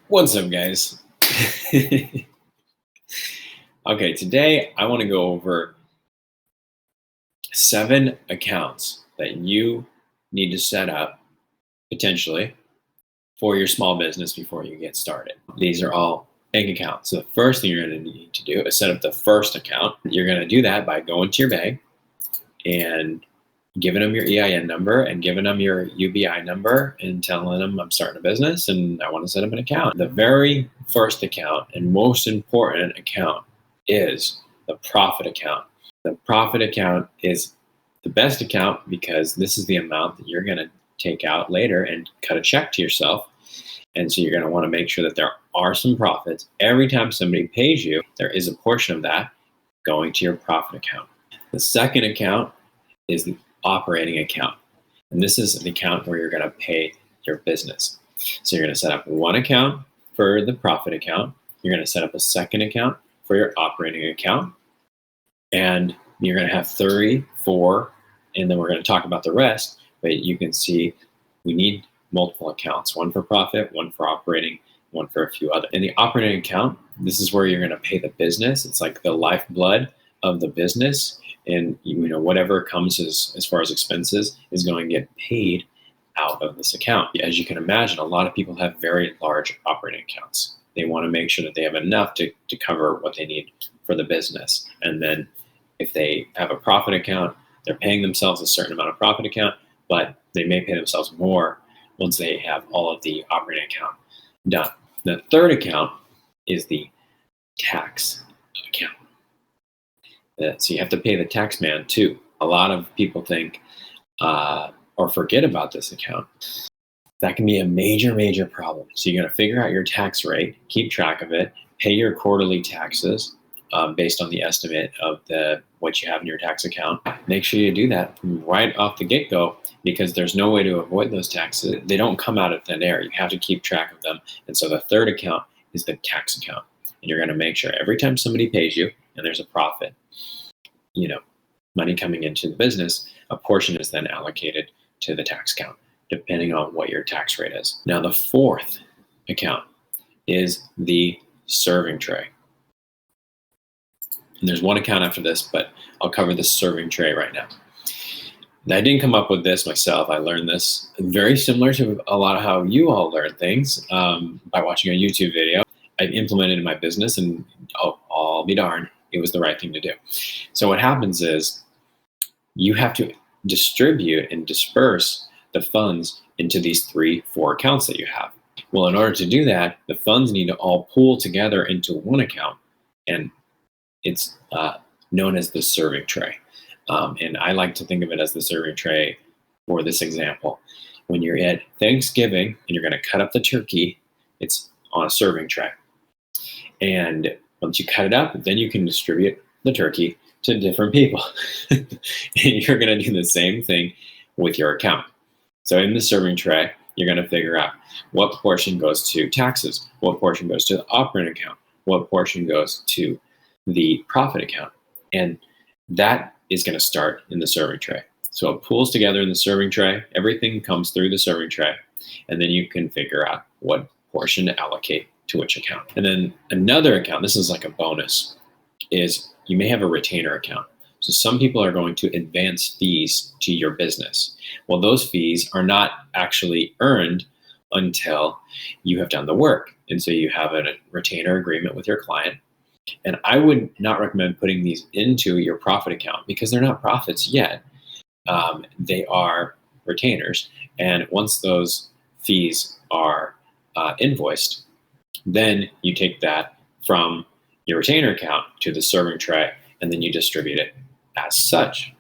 What's up, guys? Okay, today I want to go over 7 accounts that you need to set up potentially for your small business before you get started. These are all bank accounts. So the first thing you're going to need to do is set up the first account. You're going to do that by going to your bank and giving them your EIN number and giving them your UBI number and telling them I'm starting a business and I want to set up an account. The very first account and most important account is the profit account. The profit account is the best account because this is the amount that you're going to take out later and cut a check to yourself. And so you're going to want to make sure that there are some profits. Every time somebody pays you, there is a portion of that going to your profit account. The second account is the operating account. And this is the account where you're going to pay your business. So you're going to set up one account for the profit account. You're going to set up a second account for your operating account. And you're going to have 3, 4, and then we're going to talk about the rest. But you can see we need multiple accounts, one for profit, one for operating, one for a few other. In the operating account, this is where you're going to pay the business. It's like the lifeblood of the business. And whatever comes as far as expenses is going to get paid out of this account. As you can imagine, a lot of people have very large operating accounts. They want to make sure that they have enough to cover what they need for the business. And then if they have a profit account, they're paying themselves a certain amount of profit account, but they may pay themselves more once they have all of the operating account done. The third account is the tax account. So you have to pay the tax man too. A lot of people think or forget about this account. That can be a major, major problem. So you got to figure out your tax rate, keep track of it, pay your quarterly taxes based on the estimate of what you have in your tax account. Make sure you do that right off the get-go because there's no way to avoid those taxes. They don't come out of thin air. You have to keep track of them. And so the third account is the tax account. And you're going to make sure every time somebody pays you and there's a profit, money coming into the business, a portion is then allocated to the tax account, depending on what your tax rate is. Now, the fourth account is the serving tray. And there's one account after this, but I'll cover the serving tray right now. I didn't come up with this myself. I learned this very similar to a lot of how you all learn things by watching a YouTube video. I've implemented in my business and I'll be darned, it was the right thing to do. So what happens is you have to distribute and disperse the funds into these 3, 4 accounts that you have. Well, in order to do that, the funds need to all pool together into one account, and it's known as the serving tray. And I like to think of it as the serving tray for this example. When you're at Thanksgiving and you're going to cut up the turkey, it's on a serving tray. And once you cut it up, then you can distribute the turkey to different people. And you're going to do the same thing with your account. So in the serving tray, you're going to figure out what portion goes to taxes, what portion goes to the operating account, what portion goes to the profit account. And that is going to start in the serving tray. So it pools together in the serving tray. Everything comes through the serving tray. And then you can figure out what portion to allocate to which account. And then another account, this is like a bonus, is you may have a retainer account. So some people are going to advance fees to your business. Well, those fees are not actually earned until you have done the work. And so you have a retainer agreement with your client. And I would not recommend putting these into your profit account because they're not profits yet. They are retainers. And once those fees are invoiced, then you take that from your retainer account to the serving tray, and then you distribute it as such.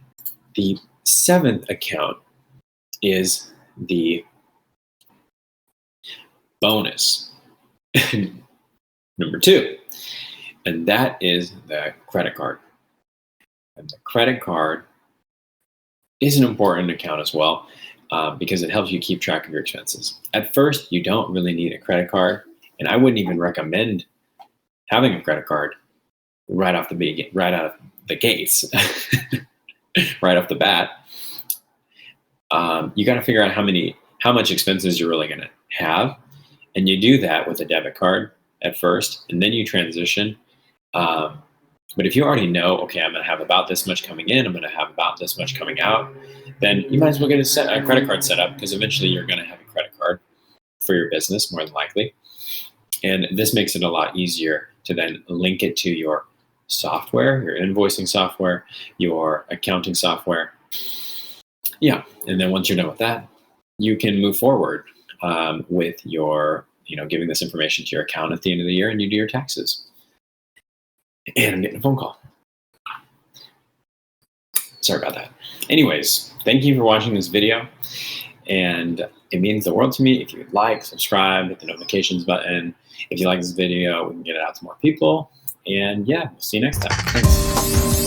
The 7th account is the bonus, number 2, and that is the credit card. And the credit card is an important account as well because it helps you keep track of your expenses. At first, you don't really need a credit card, and I wouldn't even recommend having a credit card right out of the gates, right off the bat. You got to figure out how much expenses you're really going to have, And you do that with a debit card at first, and then you transition. But if you already know, okay, I'm going to have about this much coming in, I'm going to have about this much coming out, then you might as well get a credit card set up, because eventually you're going to have a credit card for your business, more than likely. And this makes it a lot easier to then link it to your software, your invoicing software, your accounting software. Yeah. And then once you're done with that, you can move forward with your, giving this information to your accountant at the end of the year, and you do your taxes. And I'm getting a phone call. Sorry about that. Anyways, thank you for watching this video. And it means the world to me if you like, subscribe, hit the notifications button. If you like this video, we can get it out to more people. And yeah, we'll see you next time. Thanks.